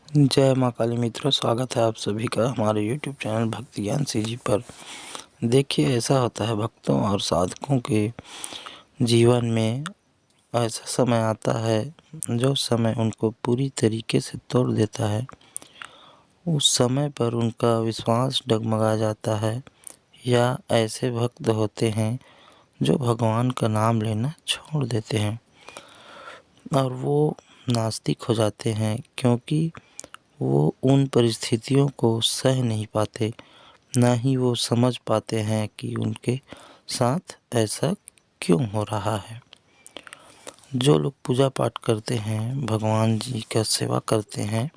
जय माँ काली मित्रों, स्वागत है आप सभी का हमारे YouTube चैनल भक्ति ज्ञान जी पर। देखिए, ऐसा होता है भक्तों और साधकों के जीवन में ऐसा समय आता है जो समय उनको पूरी तरीके से तोड़ देता है। उस समय पर उनका विश्वास डगमगा जाता है, या ऐसे भक्त होते हैं जो भगवान का नाम लेना छोड़ देते हैं और वो नास्तिक हो जाते हैं, क्योंकि वो उन परिस्थितियों को सह नहीं पाते, ना ही वो समझ पाते हैं कि उनके साथ ऐसा क्यों हो रहा है। जो लोग पूजा पाठ करते हैं, भगवान जी का सेवा करते हैं,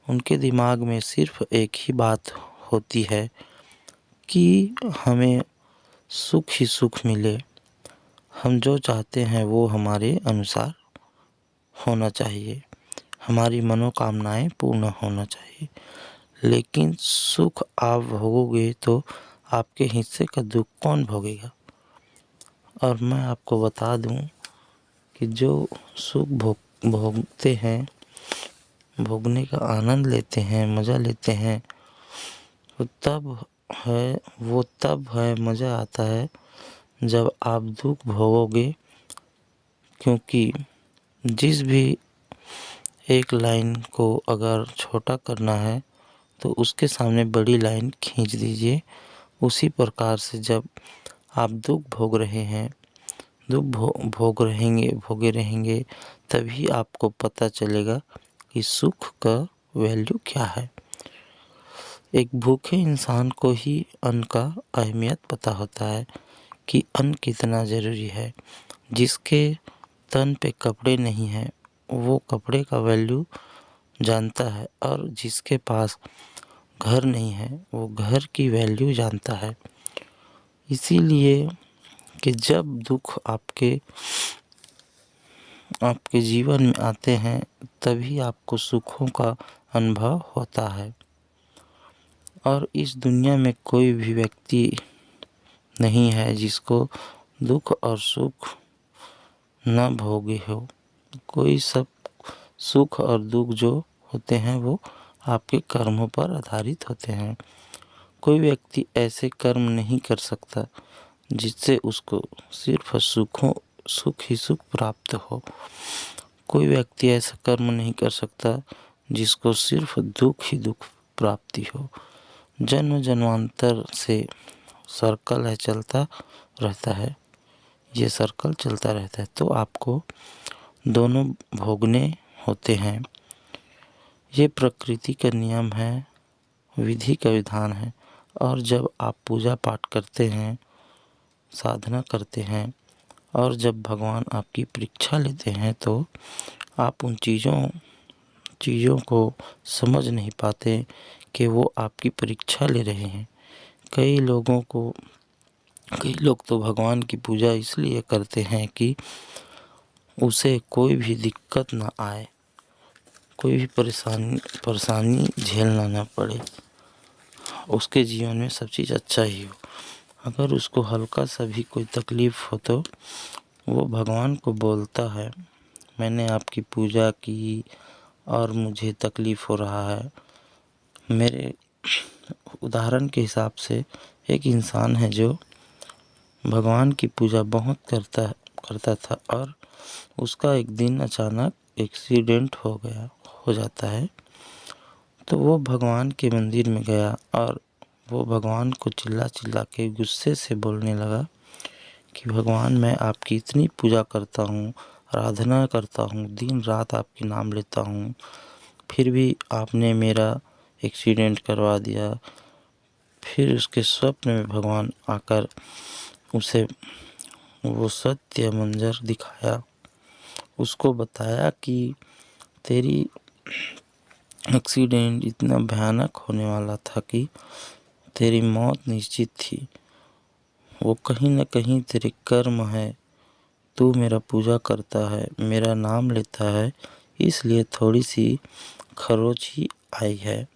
उनके दिमाग में सिर्फ एक ही बात होती है कि हमें सुख ही सुख मिले। हम जो चाहते हैं वो हमारे अनुसार होना चाहिए, हमारी मनोकामनाएं पूर्ण होना चाहिए। लेकिन सुख आप भोगोगे तो आपके हिस्से का दुख कौन भोगेगा। और मैं आपको बता दूं कि जो सुख भोगते हैं, भोगने का आनंद लेते हैं, मज़ा लेते हैं, वो तब है मज़ा आता है जब आप दुख भोगोगे। क्योंकि जिस भी एक लाइन को अगर छोटा करना है तो उसके सामने बड़ी लाइन खींच दीजिए। उसी प्रकार से जब आप दुख भोग रहे हैं, भोगे रहेंगे, तभी आपको पता चलेगा कि सुख का वैल्यू क्या है। एक भूखे इंसान को ही अन्न का अहमियत पता होता है कि अन्न कितना ज़रूरी है। जिसके तन पे कपड़े नहीं हैं, वो कपड़े का वैल्यू जानता है, और जिसके पास घर नहीं है वो घर की वैल्यू जानता है। इसीलिए कि जब दुख आपके जीवन में आते हैं, तभी आपको सुखों का अनुभव होता है। और इस दुनिया में कोई भी व्यक्ति नहीं है जिसको दुख और सुख न भोगे हो। कोई सब सुख और दुख जो होते हैं वो आपके कर्मों पर आधारित होते हैं। कोई व्यक्ति ऐसे कर्म नहीं कर सकता जिससे उसको सिर्फ सुख ही सुख प्राप्त हो। कोई व्यक्ति ऐसा कर्म नहीं कर सकता जिसको सिर्फ दुख ही दुख प्राप्ति हो। जन्म जन्मांतर से सर्कल है, चलता रहता है, ये सर्कल चलता रहता है। तो आपको दोनों भोगने होते हैं। ये प्रकृति का नियम है, विधि का विधान है। और जब आप पूजा पाठ करते हैं, साधना करते हैं, और जब भगवान आपकी परीक्षा लेते हैं, तो आप उन चीज़ों को समझ नहीं पाते कि वो आपकी परीक्षा ले रहे हैं। कई लोग तो भगवान की पूजा इसलिए करते हैं कि उसे कोई भी दिक्कत ना आए, कोई भी परेशानी झेलना ना पड़े, उसके जीवन में सब चीज़ अच्छा ही हो। अगर उसको हल्का सा भी कोई तकलीफ़ हो तो वो भगवान को बोलता है, मैंने आपकी पूजा की और मुझे तकलीफ़ हो रहा है। मेरे उदाहरण के हिसाब से एक इंसान है जो भगवान की पूजा बहुत करता था, और उसका एक दिन अचानक एक्सीडेंट हो जाता है। तो वो भगवान के मंदिर में गया और वो भगवान को चिल्ला चिल्ला के गुस्से से बोलने लगा कि भगवान, मैं आपकी इतनी पूजा करता हूँ, आराधना करता हूँ, दिन रात आपके नाम लेता हूँ, फिर भी आपने मेरा एक्सीडेंट करवा दिया। फिर उसके स्वप्न में भगवान आकर उसे वो सत्य मंजर दिखाया, उसको बताया कि तेरी एक्सीडेंट इतना भयानक होने वाला था कि तेरी मौत निश्चित थी। वो कहीं न कहीं तेरे कर्म है। तू मेरा पूजा करता है, मेरा नाम लेता है, इसलिए थोड़ी सी खरोच ही आई है।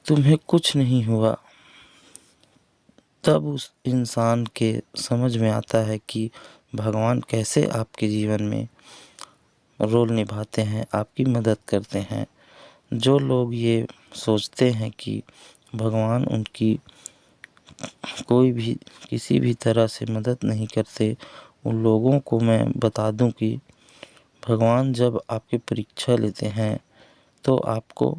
तुम्हें कुछ नहीं हुआ। तब उस इंसान के समझ में आता है कि भगवान कैसे आपके जीवन में रोल निभाते हैं, आपकी मदद करते हैं। जो लोग ये सोचते हैं कि भगवान उनकी कोई भी किसी भी तरह से मदद नहीं करते, उन लोगों को मैं बता दूं कि भगवान जब आपकी परीक्षा लेते हैं तो आपको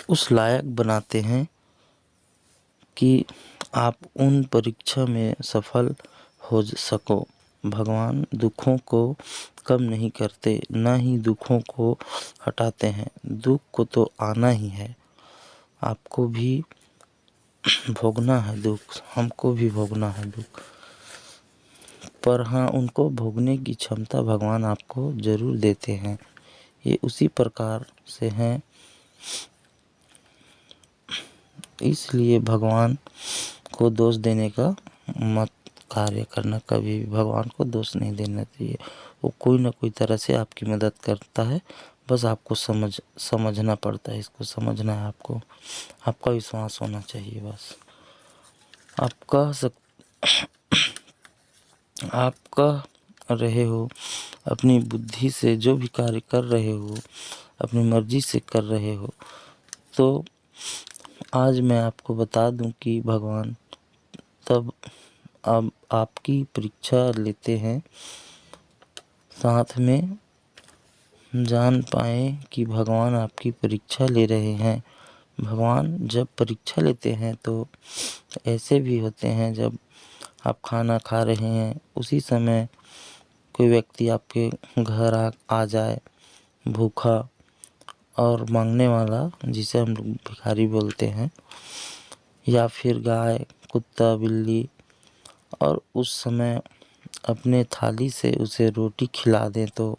उस लायक बनाते हैं कि आप उन परीक्षा में सफल हो सको। भगवान दुखों को कम नहीं करते, ना ही दुखों को हटाते हैं। दुख को तो आना ही है, आपको भी भोगना है दुख, हमको भी भोगना है दुख, पर हाँ उनको भोगने की क्षमता भगवान आपको ज़रूर देते हैं। ये उसी प्रकार से हैं, इसलिए भगवान को दोष देने का मत कार्य करना। कभी भी भगवान को दोष नहीं देना चाहिए। वो कोई ना कोई तरह से आपकी मदद करता है, बस आपको समझना पड़ता है। इसको समझना है आपको, आपका विश्वास होना चाहिए। बस आप कह रहे हो, अपनी बुद्धि से जो भी कार्य कर रहे हो, अपनी मर्जी से कर रहे हो, तो आज मैं आपको बता दूं कि भगवान तब अब आपकी परीक्षा लेते हैं, साथ में जान पाए कि भगवान आपकी परीक्षा ले रहे हैं। भगवान जब परीक्षा लेते हैं तो ऐसे भी होते हैं, जब आप खाना खा रहे हैं उसी समय कोई व्यक्ति आपके घर आ जाए भूखा और मांगने वाला, जिसे हम लोग भिखारी बोलते हैं, या फिर गाय, कुत्ता, बिल्ली, और उस समय अपने थाली से उसे रोटी खिला दें, तो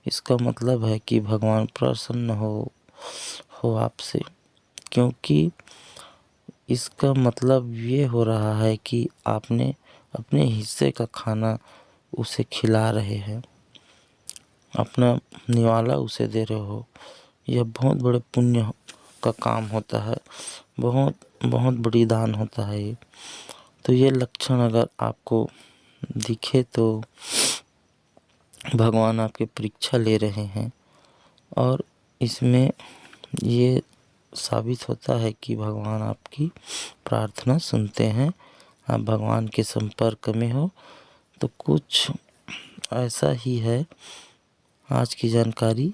इसका मतलब है कि भगवान प्रसन्न हो आपसे। क्योंकि इसका मतलब ये हो रहा है कि आपने अपने हिस्से का खाना उसे खिला रहे हैं, अपना निवाला उसे दे रहे हो। यह बहुत बड़े पुण्य का काम होता है, बहुत बहुत बड़ी दान होता है ये। तो ये लक्षण अगर आपको दिखे तो भगवान आपकी परीक्षा ले रहे हैं, और इसमें ये साबित होता है कि भगवान आपकी प्रार्थना सुनते हैं। आप भगवान के संपर्क में हो, तो कुछ ऐसा ही है आज की जानकारी।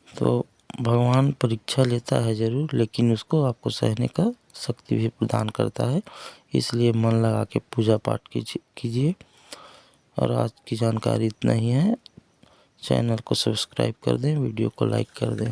तो भगवान परीक्षा लेता है ज़रूर, लेकिन उसको आपको सहने का शक्ति भी प्रदान करता है। इसलिए मन लगा के पूजा पाठ कीजिए। और आज की जानकारी इतना ही है। चैनल को सब्सक्राइब कर दें, वीडियो को लाइक कर दें।